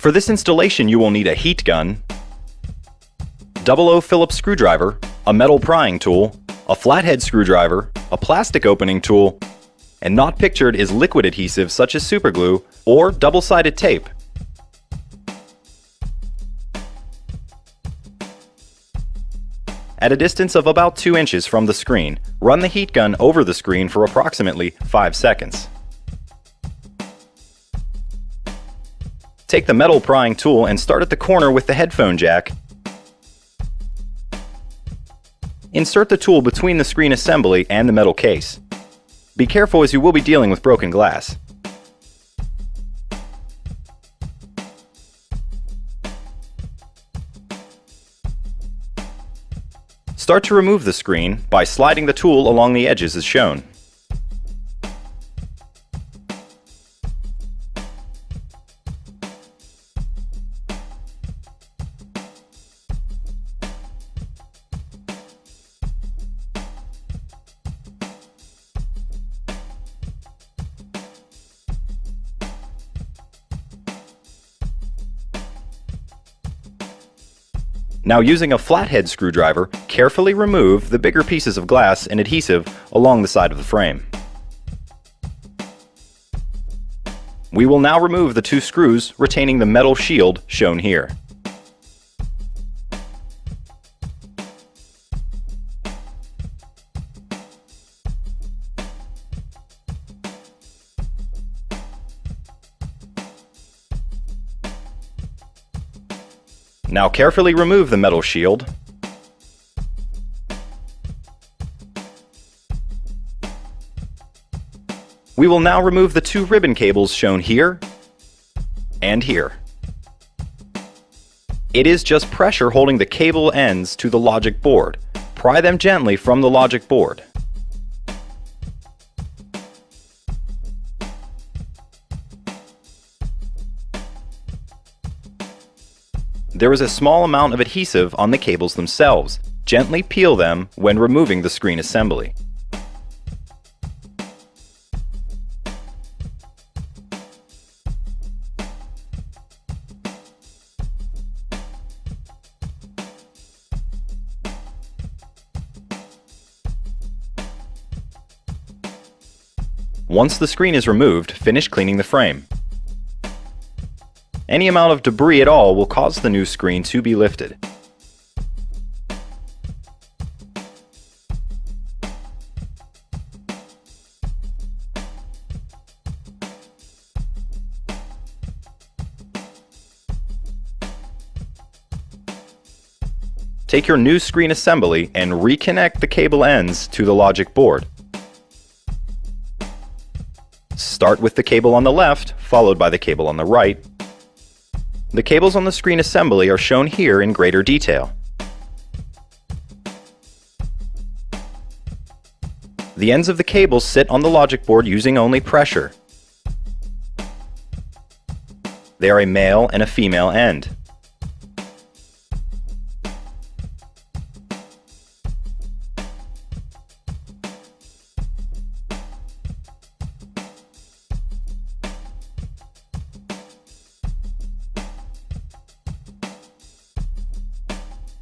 For this installation, you will need a heat gun, 00 Phillips screwdriver, a metal prying tool, a flathead screwdriver, a plastic opening tool, and not pictured is liquid adhesive such as superglue or double-sided tape. At a distance of about 2 inches from the screen, run the heat gun over the screen for approximately 5 seconds. Take the metal prying tool and start at the corner with the headphone jack. Insert the tool between the screen assembly and the metal case. Be careful as you will be dealing with broken glass. Start to remove the screen by sliding the tool along the edges as shown. Now, using a flathead screwdriver, carefully remove the bigger pieces of glass and adhesive along the side of the frame. We will now remove the 2 screws retaining the metal shield shown here. Now carefully remove the metal shield. We will now remove the 2 ribbon cables shown here and here. It is just pressure holding the cable ends to the logic board. Pry them gently from the logic board. There is a small amount of adhesive on the cables themselves. Gently peel them when removing the screen assembly. Once the screen is removed, finish cleaning the frame. Any amount of debris at all will cause the new screen to be lifted. Take your new screen assembly and reconnect the cable ends to the logic board. Start with the cable on the left, followed by the cable on the right. The cables on the screen assembly are shown here in greater detail. The ends of the cables sit on the logic board using only pressure. They are a male and a female end.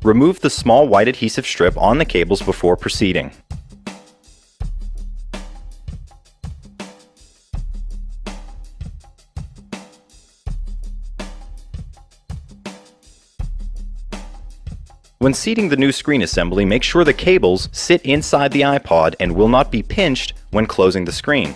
Remove the small white adhesive strip on the cables before proceeding. When seating the new screen assembly, make sure the cables sit inside the iPod and will not be pinched when closing the screen.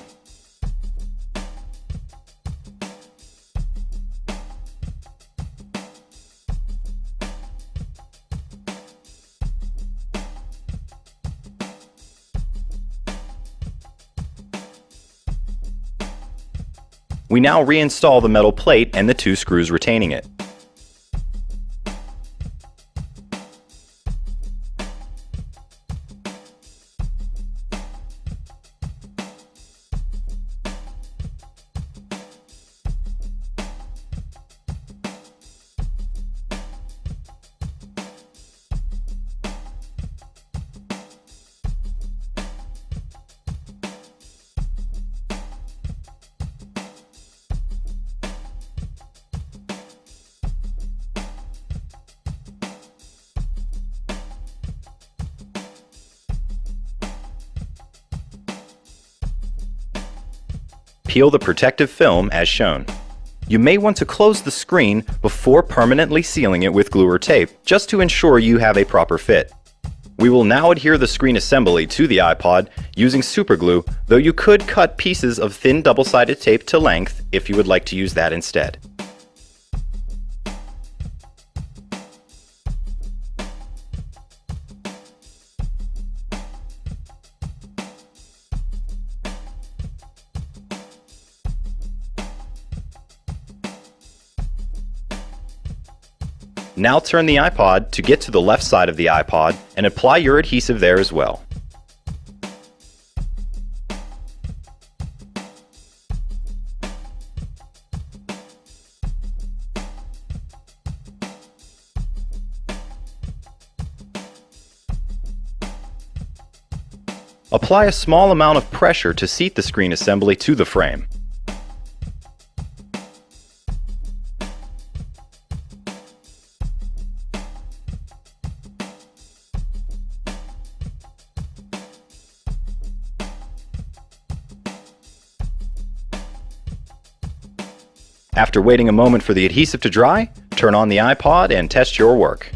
We now reinstall the metal plate and the 2 screws retaining it. peel the protective film as shown. You may want to close the screen before permanently sealing it with glue or tape, just to ensure you have a proper fit. We will now adhere the screen assembly to the iPod using superglue, though you could cut pieces of thin double-sided tape to length if you would like to use that instead. Now turn the iPod to get to the left side of the iPod and apply your adhesive there as well. Apply a small amount of pressure to seat the screen assembly to the frame. After waiting a moment for the adhesive to dry, turn on the iPod and test your work.